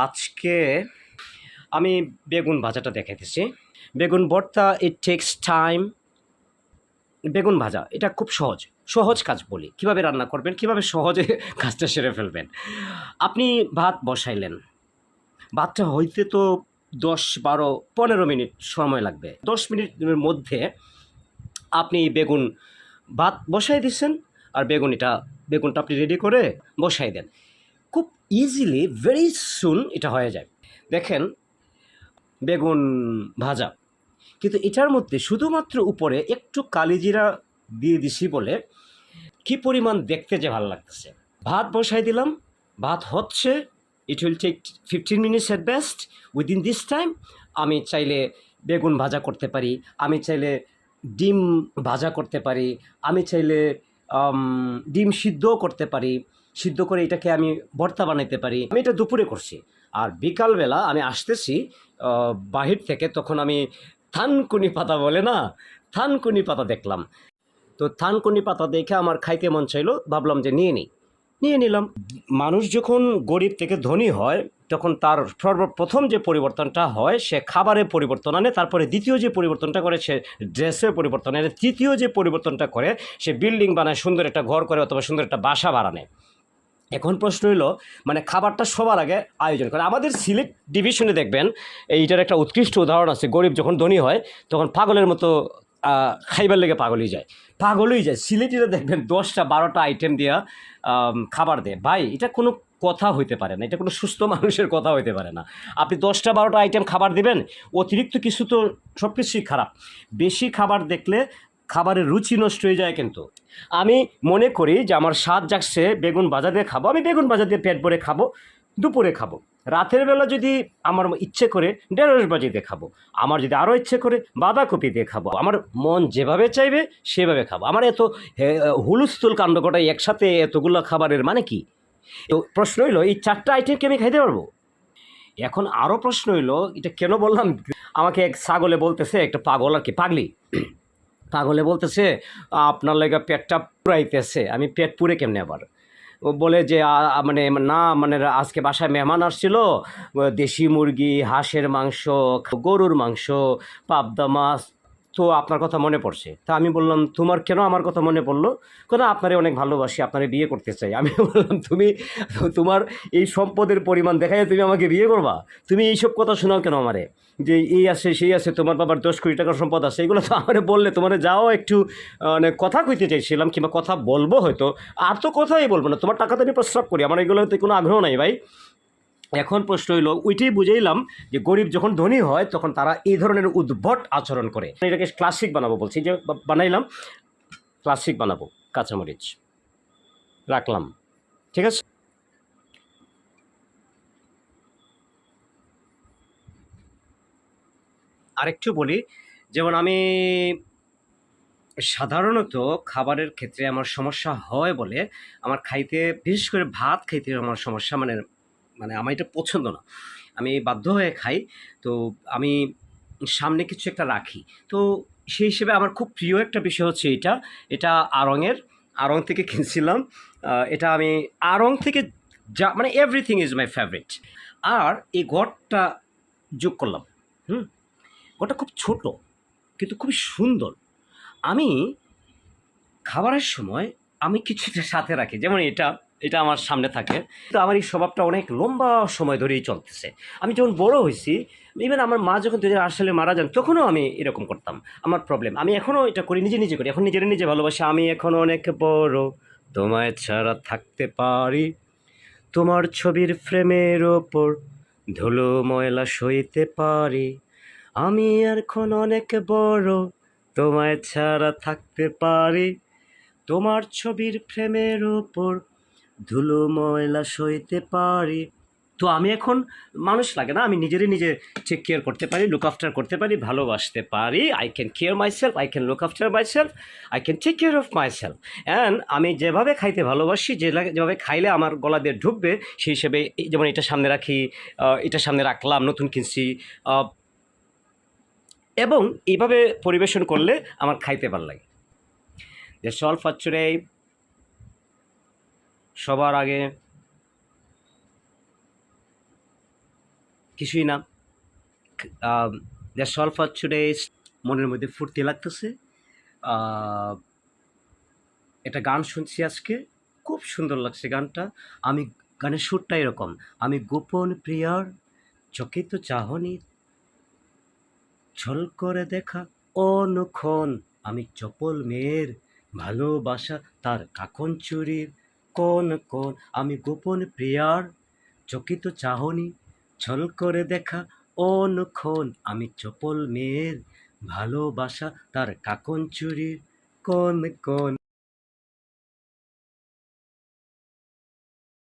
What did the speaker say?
আজকে আমি বেগুন ভাজাটা দেখাইতেছি। বেগুন ভর্তা ইট টেকস টাইম। বেগুন ভাজা এটা খুব সহজ কাজ বলি। কিভাবে রান্না করবেন, কিভাবে সহজে কাজটা সেরে ফেলবেন। আপনি ভাত বসাইলেন, ভাতটা হইতে তো 10, 12, 15 মিনিট সময় লাগবে। 10 মিনিটের মধ্যে আপনি ভাত বসাই দিচ্ছেন, আর বেগুনটা আপনি রেডি করে বসাই দেন। খুব ইজিলি ভেরি সুন এটা হয়ে যায়। দেখেন, বেগুন ভাজা, কিন্তু এটার মধ্যে শুধুমাত্র উপরে একটু কালিজিরা দিয়ে দিছি বলে কি পরিমাণ দেখতে যে ভালো লাগতেছে। ভাত বসাই দিলাম, ভাত হচ্ছে, it will take 15 minutes at best. Within this time আমি চাইলে বেগুন ভাজা করতে পারি, আমি চাইলে ডিম ভাজা করতে পারি, আমি চাইলে ডিম সিদ্ধও করতে পারি। সিদ্ধ করে এটাকে আমি ভর্তা বানাইতে পারি। আমি এটা দুপুরে করছি, আর বিকালবেলা আমি আসতেছি বাহির থেকে, তখন আমি থানকুনি পাতা বলে না, থানকুনি পাতা দেখলাম। তো থানকুনি পাতা দেখে আমার খাইতে মন চাইলো, ভাবলাম যে নিয়ে নিলাম। মানুষ যখন গরিব থেকে ধনী হয়, তখন তার সর্বপ্রথম যে পরিবর্তনটা হয়, সে খাবারে পরিবর্তন আনে, তারপরে দ্বিতীয় যে পরিবর্তনটা করে সে ড্রেসে পরিবর্তন আনে, তৃতীয় যে পরিবর্তনটা করে সে বিল্ডিং বানায়, সুন্দর একটা ঘর করে অথবা সুন্দর একটা বাসা বানায়। এখন প্রশ্ন হইল, মানে খাবারটা সবার আগে আয়োজন করে। আমাদের সিলেট ডিভিশনে দেখবেন এইটার একটা উৎকৃষ্ট উদাহরণ আছে। গরিব যখন ধনী হয় তখন পাগলের মতো খাইবার লেগে পাগলই যায়। সিলেটিরা দেখবেন 10টা 12টা আইটেম দিয়া খাবার দেয়। ভাই, এটা কোনো কথা হইতে পারে না, এটা কোনো সুস্থ মানুষের কথা হইতে পারে না। আপনি 10টা 12টা আইটেম খাবার দিবেন, অতিরিক্ত কিছু তো সব কিছুই খারাপ। বেশি খাবার দেখলে খাবারের রুচি নষ্ট হয়ে যায়। কিন্তু আমি মনে করি যে আমার স্বাদ জাগছে বেগুন ভাজা দিয়ে খাবো, আমি বেগুন ভাজা দিয়ে পেট ভরে খাবো, দুপুরে খাবো। রাতের বেলা যদি আমার ইচ্ছে করে ঢেঁড়স ভাজি দিয়ে খাবো, আমার যদি আরও ইচ্ছে করে বাঁধাকপি দিয়ে খাবো, আমার মন যেভাবে চাইবে সেভাবে খাবো। আমার এত হুলস্থুল কাণ্ড কটাই একসাথে এতগুলো খাবারের মানে কি? তো প্রশ্ন হইলো, এই 4টা আইটেমকে আমি খাইতে পারবো? এখন আরও প্রশ্ন হইলো, এটা কেন বললাম, আমাকে এক ছাগলে বলতেছে, একটা পাগল আর কি, পাগলে বলতেছে আপনার লেগে পেটটা পুরাইতেছে। আমি পেট পুরে কেমনে আবার? ও বলে যে মানে না, মানে আজকে বাসায় মেহমান আসছিল, দেশি মুরগি, হাঁসের মাংস, গরুর মাংস, পাবদা মাছ, তো আপনার কথা মনে পড়ছে। তা আমি বললাম, তোমার কেন আমার কথা মনে পড়লো? কেন, আপনারে অনেক ভালোবাসি, আপনারে বিয়ে করতে চাই। আমি বললাম, তোমার এই সম্পদের পরিমাণ দেখায় তুমি আমাকে বিয়ে করবা? তুমি এইসব কথা শোনাও কেন আমারে, যে এই আছে সেই আছে, তোমার বাবার 10 কোটি টাকার সম্পদ আছে, এগুলো তো আমারে বললে তোমারে যাও একটু মানে কথা কইতে চাইছিলাম, কিংবা কথা বলবো হয়তো, আর তো কথাই বলবো না, তোমার টাকা তো আমি প্রস্রাব করি, আমার এগুলোতে কোনো আগ্রহ নাই ভাই। এখন প্রশ্ন হইল, ওইটাই বুঝাইলাম যে গরিব যখন ধনী হয় তখন তারা এই ধরনের উদ্ভট আচরণ করে। এটাকে ক্লাসিক বানাবো বলছি, যে বানাইলাম, ক্লাসিক বানাবো। কাঁচামরিচ রাখলাম, ঠিক আছে। আরেকটু বলি, যেমন আমি সাধারণত খাবারের ক্ষেত্রে আমার সমস্যা হয় বলে, আমার খাইতে, বিশেষ করে ভাত খাইতে আমার সমস্যা, মানে মানে আমার এটা পছন্দ না, আমি বাধ্য হয়ে খাই। তো আমি সামনে কিছু একটা রাখি। তো সেই হিসেবে আমার খুব প্রিয় একটা বিষয় হচ্ছে এটা আড়ং থেকে কিনছিলাম। এটা আমি আড়ং থেকে, যা মানে এভরিথিং ইজ মাই ফেভারিট। আর এই গড়টা যোগ করলাম। হুম, গড়টা খুব ছোট কিন্তু খুবই সুন্দর। আমি খাবারের সময় আমি কিছুটা সাথে রাখি, যেমন এটা এটা আমার সামনে থাকে। তো আমার এই স্বভাবটা অনেক লম্বা সময় ধরেই চলতেছে। আমি যখন বড় হয়েছি, ইভেন আমার মা যখন 2008 সালে মারা যান, তখনও আমি এরকম করতাম। আমার প্রবলেম, আমি এখনও এটা করি, নিজে করি, এখন নিজে ভালোবাসি। আমি এখন অনেক বড়, তোমায় ছাড়া থাকতে পারি, তোমার ছবির ফ্রেমের ওপর ধুলো ময়লা সইতে পারি। আমি এখন অনেক বড়, তোমায় ছাড়া থাকতে পারি, তোমার ছবির ফ্রেমের ওপর ধুলো ময়লা সইতে পারি। তো আমি এখন, মানুষ লাগে না, আমি নিজে টেক কেয়ার করতে পারি, লুক আফটার করতে পারি, ভালোবাসতে পারি। I can care myself, I can look after myself, I can take care of myself. And আমি যেভাবে খাইতে ভালোবাসি, যেভাবে খাইলে আমার গলা দিয়ে ঢুকবে, সেই হিসেবে যেমন এটা সামনে রাখি, এটা সামনে রাখলাম, নতুন কিনছি, এবং এইভাবে পরিবেশন করলে আমার খাইতে ভালো লাগে। যে সল ফর টুডে, সবার আগে কিছুই না। That's all for today. মনের মধ্যে ফুর্তি লাগতেছে। একটা গান শুনছি আজকে, খুব সুন্দর লাগছে গানটা। আমি গানের সুরটা এরকম, আমি গোপন প্রিয়ার চকিত চাহনি ছল করে দেখা অনুক্ষণ, আমি চপল মেয়ের ভালোবাসা তার কাকন চুরির কোন কোন, আমি গোপন প্রিয়ার চকিত চাহনি ছল করে দেখা অনুক্ষণ, আমি চপল মেয়ের ভালোবাসা তার কাকন চুরির কোন কোন।